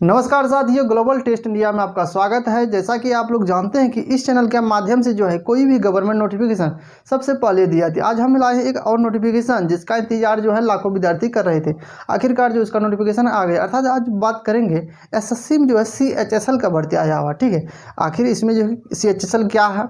नमस्कार साथियों, global test India में आपका स्वागत है। जैसा कि आप लोग जानते हैं कि इस चैनल के माध्यम से जो है कोई भी गवर्नमेंट नोटिफिकेशन सबसे पहले दिया जाती है। आज हम लाए हैं एक और नोटिफिकेशन जिसका इंतजार जो है लाखों विद्यार्थी कर रहे थे। आखिरकार जो इसका नोटिफिकेशन आ गया, अर्थात आज बात करेंगे एसएससी में जो है CHSL का भर्ती आया हुआ। ठीक है, आखिर इसमें जो है CHSL क्या है,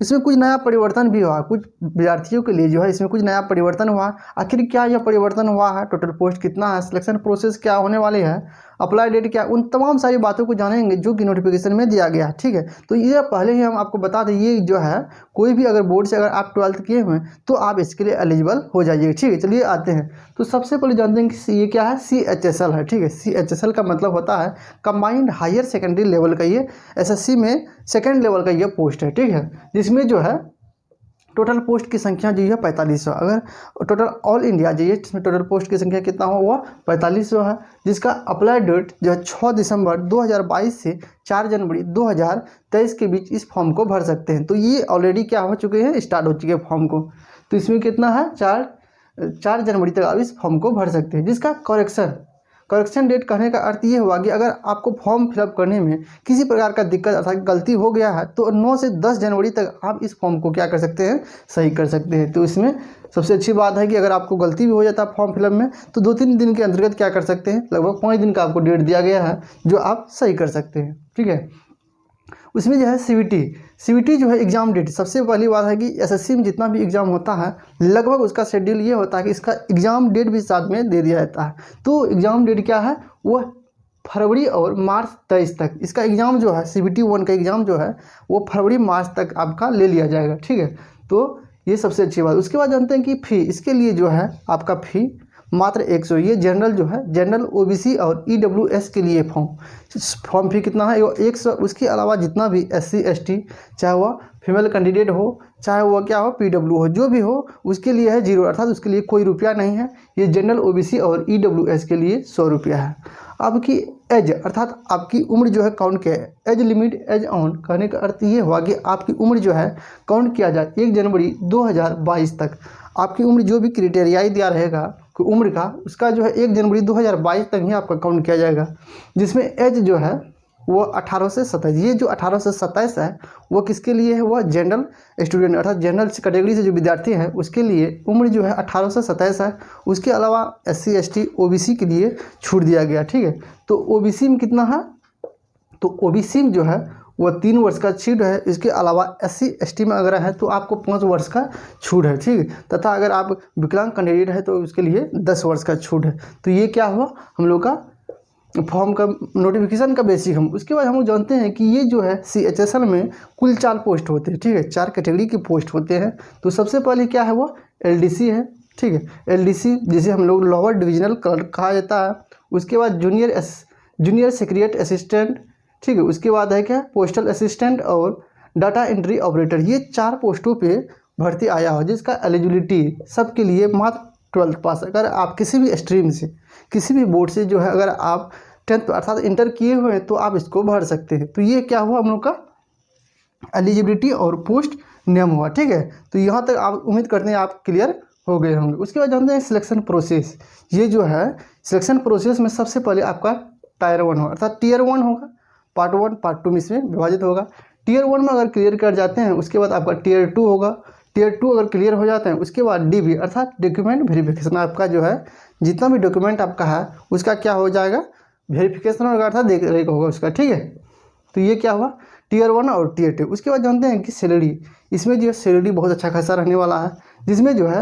इसमें कुछ नया परिवर्तन भी हुआ, कुछ विद्यार्थियों के लिए जो है इसमें कुछ नया परिवर्तन हुआ। आखिर क्या यह परिवर्तन हुआ है, टोटल पोस्ट कितना है, सिलेक्शन प्रोसेस क्या होने वाली है, अप्लाई डेट क्या, उन तमाम सारी बातों को जानेंगे जो कि नोटिफिकेशन में दिया गया है। ठीक है, तो ये पहले ही हम आपको बता दें, ये जो है कोई भी अगर बोर्ड से अगर आप 12th किए हुए हैं तो आप इसके लिए एलिजिबल हो जाइए। ठीक है, चलिए आते हैं। तो सबसे पहले जानते हैं कि ये क्या है, CHSL है। ठीक है, CHSL का मतलब होता है कंबाइंड हायर सेकेंडरी लेवल का, ये एसएससी में सेकेंड लेवल का ये पोस्ट है। ठीक है, जिसमें जो है टोटल पोस्ट की संख्या जो है 4500, अगर टोटल ऑल इंडिया जो है जिसमें टोटल पोस्ट की संख्या कितना हो वह 4500 है। जिसका अप्लाई डेट जो है 6 दिसंबर 2022 से 4 जनवरी 2023 के बीच इस फॉर्म को भर सकते हैं। तो ये ऑलरेडी क्या हो चुके हैं, स्टार्ट हो चुके हैं फॉर्म को। तो इसमें कितना है, 4 जनवरी तक आप इस फॉर्म को भर सकते हैं। जिसका करेक्शन डेट कहने का अर्थ ये हुआ कि अगर आपको फॉर्म फिलअप करने में किसी प्रकार का दिक्कत अर्थात गलती हो गया है तो 9 से 10 जनवरी तक आप इस फॉर्म को क्या कर सकते हैं, सही कर सकते हैं। तो इसमें सबसे अच्छी बात है कि अगर आपको गलती भी हो जाता है फॉर्म फिलअप में तो 2-3 दिन के अंतर्गत क्या कर सकते हैं, लगभग 5 दिन का आपको डेट दिया गया है जो आप सही कर सकते हैं। ठीक है, उसमें जो है CVT जो है एग्ज़ाम डेट, सबसे पहली बात है कि एसएससी में जितना भी एग्ज़ाम होता है लगभग उसका शेड्यूल ये होता है कि इसका एग्ज़ाम डेट भी साथ में दे दिया जाता है। तो एग्ज़ाम डेट क्या है, वह फरवरी और मार्च 23 तक इसका एग्ज़ाम जो है CVT 1 का एग्ज़ाम जो है वो फरवरी मार्च तक आपका ले लिया जाएगा। ठीक है, तो ये सबसे अच्छी बात। उसके बाद जानते हैं कि फ़ी, इसके लिए जो है आपका फ़ी मात्र 100। ये जनरल जो है जनरल OBC और EWS के लिए फॉर्म फी कितना है, वो 100। उसके अलावा जितना भी SC ST, चाहे वह फीमेल कैंडिडेट हो चाहे वह क्या हो PW हो, जो भी हो उसके लिए है 0, अर्थात उसके लिए कोई रुपया नहीं है। ये जनरल OBC और EWS के लिए 100 रुपया है। आपकी एज अर्थात आपकी उम्र जो है काउंट किया है, एज लिमिट एज ऑन कहने का अर्थ ये हुआ कि आपकी उम्र जो है काउंट किया जाए 1 जनवरी 2022 तक। आपकी उम्र जो भी क्राइटेरिया दिया रहेगा कि उम्र का, उसका जो है 1 जनवरी 2022 तक ही आपका काउंट किया जाएगा। जिसमें एज जो है वो 18 से 27, ये जो 18 से 27 है वो किसके लिए है, वह जनरल स्टूडेंट अर्थात जनरल कैटेगरी से जो विद्यार्थी हैं उसके लिए उम्र जो है 18 से 27 है। उसके अलावा SC ST OBC के लिए छूट दिया गया। ठीक है, तो OBC में कितना है, तो OBC में जो है वह 3 वर्ष का छूट है। इसके अलावा SC ST में अगर है तो आपको 5 वर्ष का छूट है। ठीक है, तथा अगर आप विकलांग कैंडिडेट है तो उसके लिए 10 वर्ष का छूट है। तो ये क्या हुआ हम लोग का फॉर्म का नोटिफिकेशन का बेसिक हम। उसके बाद हम लोग जानते हैं कि ये जो है CHSL में कुल 4 पोस्ट होते हैं। ठीक है, 4 कैटेगरी के पोस्ट होते हैं। तो सबसे पहले क्या है, वो LDC है। ठीक है, LDC जिसे हम लोग लोअर डिविजनल क्लर्क कहा जाता है। उसके बाद जूनियर सेक्रेटरीट असिस्टेंट। ठीक है, उसके बाद है क्या, पोस्टल असिस्टेंट और डाटा एंट्री ऑपरेटर। ये 4 पोस्टों पे भर्ती आया हो, जिसका एलिजिबिलिटी सबके लिए मात्र 12th पास। अगर आप किसी भी स्ट्रीम से किसी भी बोर्ड से जो है अगर आप 10th अर्थात इंटर किए हुए हैं तो आप इसको भर सकते हैं। तो ये क्या हुआ हम लोग का एलिजिबिलिटी और पोस्ट नेम हुआ। ठीक है, तो यहाँ तक आप उम्मीद करते हैं आप क्लियर हो गए होंगे। उसके बाद जानते हैं सिलेक्शन प्रोसेस। ये जो है सिलेक्शन प्रोसेस में सबसे पहले आपका टायर 1 होगा, अर्थात टियर 1 होगा, पार्ट 1 पार्ट 2 में इसमें विभाजित होगा। टियर 1 में अगर क्लियर कर जाते हैं उसके बाद आपका टियर 2 होगा। टियर 2 अगर क्लियर हो जाते हैं उसके बाद DV अर्थात डॉक्यूमेंट वेरिफिकेशन, आपका जो है जितना भी डॉक्यूमेंट आपका है उसका क्या हो जाएगा, वेरिफिकेशन होगा अर्थात देख रेख होगा उसका। ठीक है, तो ये क्या हुआ टियर 1 और टियर 2। उसके बाद जानते हैं कि सैलरी, इसमें जो है सैलरी बहुत अच्छा खासा रहने वाला है। जिसमें जो है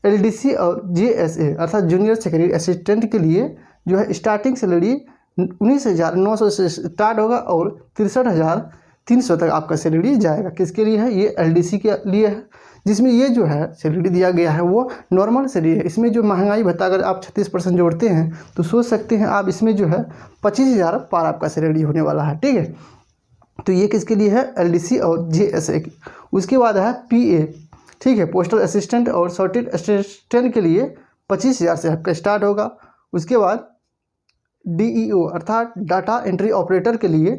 LDC और JSA अर्थात जूनियर सेक्रेटरी असिस्टेंट के लिए जो है स्टार्टिंग सैलरी 19,900 से स्टार्ट होगा और 63,300 तक आपका सैलरी जाएगा। किसके लिए है, ये LDC के लिए है। जिसमें ये जो है सैलरी दिया गया है वो नॉर्मल सैलरी है। इसमें जो महंगाई भत्ता अगर आप 36% जोड़ते हैं तो सोच सकते हैं आप, इसमें जो है 25,000 पार आपका सैलरी होने वाला है। ठीक है, तो ये किसके लिए है, LDC और JSA की। उसके बाद है PA। ठीक है, पोस्टल असिस्टेंट और सॉर्टेड असिस्टेंट के लिए 25,000 से आपका स्टार्ट होगा। उसके बाद DEO अर्थात डाटा एंट्री ऑपरेटर के लिए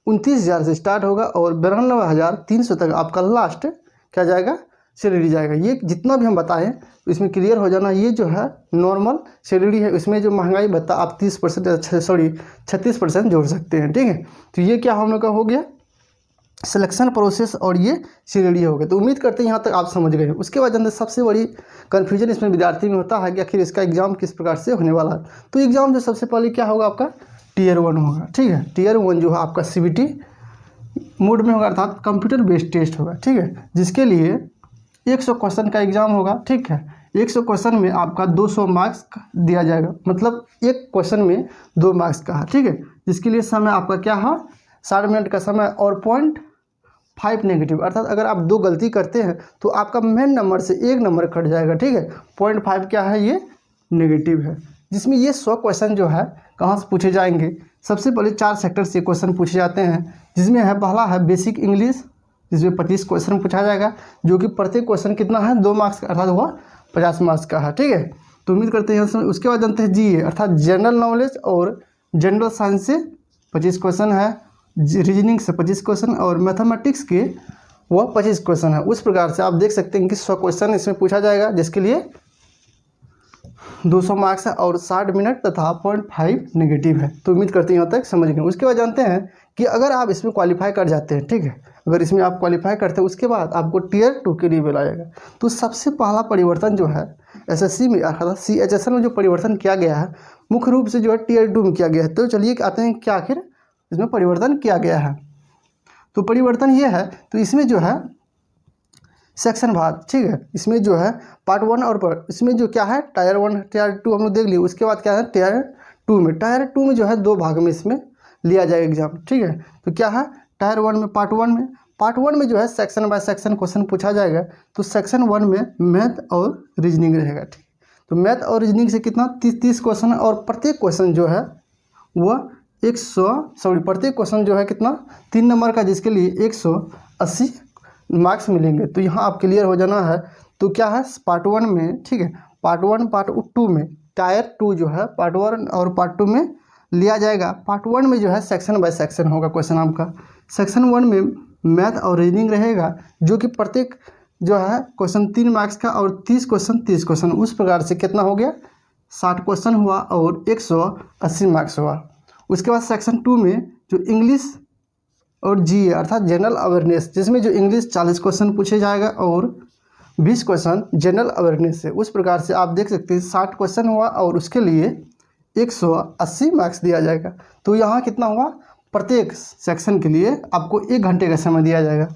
29,000 से स्टार्ट होगा और 92,300 तक आपका लास्ट क्या जाएगा, सैलरी जाएगा। ये जितना भी हम बताएं तो इसमें क्लियर हो जाना, ये जो है नॉर्मल सैलरी है, इसमें जो महंगाई भत्ता आप 36% जोड़ सकते हैं, ठीक है। तो ये क्या हम लोग का हो गया सिलेक्शन प्रोसेस और ये सैलरी हो गया। तो उम्मीद करते हैं यहाँ तक आप समझ गए। उसके बाद अंदर सबसे बड़ी कन्फ्यूजन इसमें विद्यार्थी में होता है कि आखिर इसका एग्जाम किस प्रकार से होने वाला है। तो एग्जाम जो सबसे पहले क्या होगा आपका Tier 1 होगा, ठीक है। Tier 1 जो है आपका CBT मोड में होगा, अर्थात कंप्यूटर बेस्ड टेस्ट होगा, ठीक है, जिसके लिए 100 क्वेश्चन का एग्जाम होगा, ठीक है। 100 क्वेश्चन में आपका 200 मार्क्स दिया जाएगा, मतलब एक क्वेश्चन में 2 मार्क्स का है, ठीक है। जिसके लिए समय आपका क्या है 60 मिनट का समय और 0.5 नेगेटिव, अर्थात अगर आप 2 गलती करते हैं तो आपका मेन नंबर से 1 नंबर कट जाएगा, ठीक है। 0.5 क्या है ये नेगेटिव है। जिसमें ये 100 क्वेश्चन जो है कहाँ से पूछे जाएंगे, सबसे पहले 4 सेक्टर से क्वेश्चन पूछे जाते हैं, जिसमें है पहला है बेसिक इंग्लिश, जिसमें 25 क्वेश्चन पूछा जाएगा, जो कि प्रत्येक क्वेश्चन कितना है 2 मार्क्स का, अर्थात हुआ 50 मार्क्स का है, ठीक है। तो उम्मीद करते हैं उसके बाद जानते हैं GA अर्थात जनरल नॉलेज और जनरल साइंस से 25 क्वेश्चन है, रीजनिंग से 25 क्वेश्चन और मैथमेटिक्स के वह 25 क्वेश्चन है। उस प्रकार से आप देख सकते हैं कि 100 क्वेश्चन इसमें पूछा जाएगा, जिसके लिए 200 मार्क्स है और 60 मिनट तथा 0.5 नेगेटिव है। तो उम्मीद करते हैं यहाँ तक समझ गए। उसके बाद जानते हैं कि अगर आप इसमें क्वालिफाई कर जाते हैं, ठीक है, अगर इसमें आप क्वालिफाई करते हैं उसके बाद आपको Tier 2 के लिए बुलाएगा। तो सबसे पहला परिवर्तन जो है SSC में अर्थात CHSL में जो परिवर्तन किया गया है मुख्य रूप से जो है Tier 2 में किया गया है। तो चलिए आते हैं क्या आखिर इसमें परिवर्तन किया गया है। तो परिवर्तन ये है, तो इसमें जो है सेक्शन भाग, ठीक है, इसमें जो है पार्ट 1 और इसमें जो क्या है Tier 1 Tier 2 हम लोग देख लिए। उसके बाद क्या है Tier 2 में जो है 2 भाग में इसमें लिया जाएगा एग्जाम, ठीक है। तो क्या है Tier 1 में पार्ट 1 में जो है सेक्शन बाय सेक्शन क्वेश्चन पूछा जाएगा। तो सेक्शन 1 में मैथ और रीजनिंग रहेगा, ठीक। तो मैथ और रीजनिंग से कितना 30 क्वेश्चन और प्रत्येक क्वेश्चन जो है वह प्रत्येक क्वेश्चन जो है कितना 3 नंबर का, जिसके लिए 180 मार्क्स मिलेंगे। तो यहाँ आप क्लियर हो जाना है। तो क्या है पार्ट 1 में, ठीक है, पार्ट 1 पार्ट 2 में Tier 2 जो है पार्ट 1 और पार्ट 2 में लिया जाएगा। पार्ट 1 में जो है सेक्शन बाय सेक्शन होगा क्वेश्चन आपका। सेक्शन 1 में मैथ और रीजनिंग रहेगा, जो कि प्रत्येक जो है क्वेश्चन 3 मार्क्स का और 30 क्वेश्चन। उस प्रकार से कितना हो गया 60 क्वेश्चन हुआ और 180 मार्क्स हुआ। उसके बाद सेक्शन 2 में जो इंग्लिश और GA अर्थात जनरल अवेयरनेस, जिसमें जो इंग्लिश 40 क्वेश्चन पूछे जाएगा और 20 क्वेश्चन जनरल अवेयरनेस है। उस प्रकार से आप देख सकते हैं 60 क्वेश्चन हुआ और उसके लिए 180 मार्क्स दिया जाएगा। तो यहाँ कितना हुआ प्रत्येक सेक्शन के लिए आपको 1 घंटे का समय दिया जाएगा,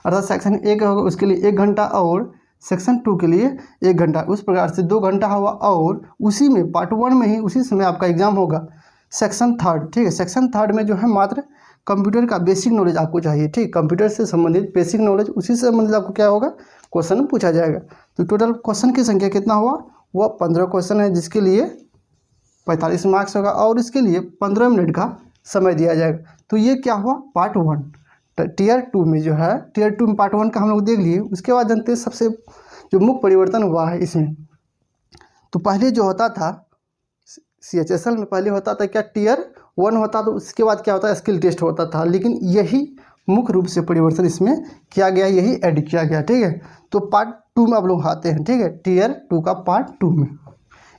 अर्थात सेक्शन 1 होगा उसके लिए 1 घंटा और सेक्शन 2 के लिए 1 घंटा। उस प्रकार से 2 घंटा हुआ और उसी में पार्ट 1 में ही उसी समय आपका एग्जाम होगा सेक्शन 3, ठीक है। सेक्शन 3 में जो है मात्र कंप्यूटर का बेसिक नॉलेज आपको चाहिए, ठीक, कंप्यूटर से संबंधित बेसिक नॉलेज, उसी से संबंधित आपको क्या होगा क्वेश्चन पूछा जाएगा। तो टोटल क्वेश्चन की संख्या कितना हुआ वह 15 क्वेश्चन है, जिसके लिए 45 मार्क्स होगा और इसके लिए 15 मिनट का समय दिया जाएगा। तो ये क्या हुआ पार्ट 1। Tier 2 में जो है Tier 2 में पार्ट 1 का हम लोग देख लिए। उसके बाद जानते हैं सबसे जो मुख्य परिवर्तन हुआ है इसमें। तो पहले जो होता था CHSL में पहले होता था क्या Tier 1 होता, तो उसके बाद क्या होता है स्किल टेस्ट होता था, लेकिन यही मुख्य रूप से परिवर्तन इसमें किया गया, यही ऐड किया गया, ठीक है। तो पार्ट 2 में आप लोग आते हैं, ठीक है, Tier 2 का पार्ट 2 में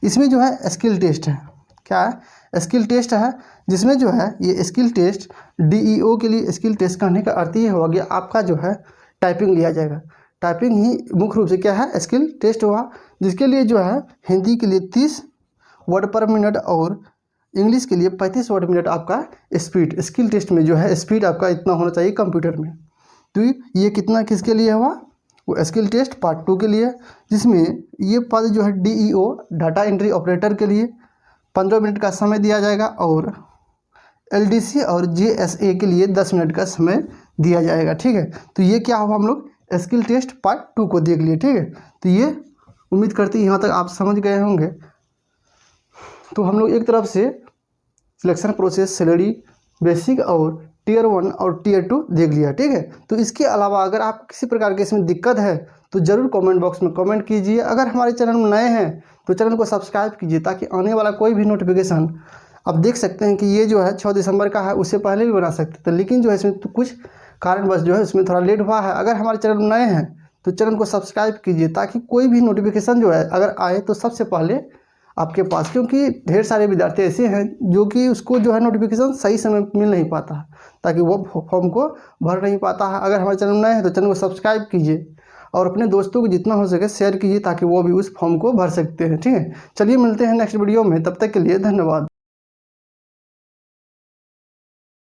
इसमें जो है स्किल टेस्ट है। क्या है स्किल टेस्ट है, जिसमें जो है ये स्किल टेस्ट DEO के लिए स्किल टेस्ट करने का अर्थ ये होगा कि आपका जो है टाइपिंग लिया जाएगा। टाइपिंग ही मुख्य रूप से क्या है स्किल टेस्ट हुआ, जिसके लिए जो है हिंदी के लिए 30 वर्ड पर मिनट और इंग्लिश के लिए 35 वर्ड मिनट आपका स्पीड। स्किल टेस्ट में जो है स्पीड आपका इतना होना चाहिए कंप्यूटर में। तो ये कितना किसके लिए हुआ वो स्किल टेस्ट पार्ट 2 के लिए, जिसमें ये पद जो है DEO डाटा एंट्री ऑपरेटर के लिए 15 मिनट का समय दिया जाएगा और LDC और JSA के लिए 10 मिनट का समय दिया जाएगा, ठीक है। तो ये क्या हुआ हम लोग स्किल टेस्ट पार्ट 2 को देख लिए, ठीक है। तो ये उम्मीद करते हैं यहाँ तक आप समझ गए होंगे। तो हम लोग एक तरफ से सिलेक्शन प्रोसेस, सैलरी, बेसिक और Tier 1 और Tier 2 देख लिया, ठीक है। तो इसके अलावा अगर आप किसी प्रकार की इसमें दिक्कत है तो ज़रूर कमेंट बॉक्स में कमेंट कीजिए। अगर हमारे चैनल में नए हैं तो चैनल को सब्सक्राइब कीजिए, ताकि आने वाला कोई भी नोटिफिकेशन आप देख सकते हैं कि ये जो है 6 दिसंबर का है, उससे पहले भी बना सकते थे, लेकिन जो है इसमें तो कुछ कारणवश जो है इसमें थोड़ा लेट हुआ है। अगर हमारे चैनल में नए हैं तो चैनल को सब्सक्राइब कीजिए ताकि कोई भी नोटिफिकेशन जो है अगर आए तो सबसे पहले आपके पास, क्योंकि ढेर सारे विद्यार्थी ऐसे हैं जो कि उसको जो है नोटिफिकेशन सही समय मिल नहीं पाता है, ताकि वो फॉर्म को भर नहीं पाता है। अगर हमारे चैनल नए हैं तो चैनल को सब्सक्राइब कीजिए और अपने दोस्तों को जितना हो सके शेयर कीजिए ताकि वो भी उस फॉर्म को भर सकते हैं। ठीक है, चलिए मिलते हैं नेक्स्ट वीडियो में, तब तक के लिए धन्यवाद।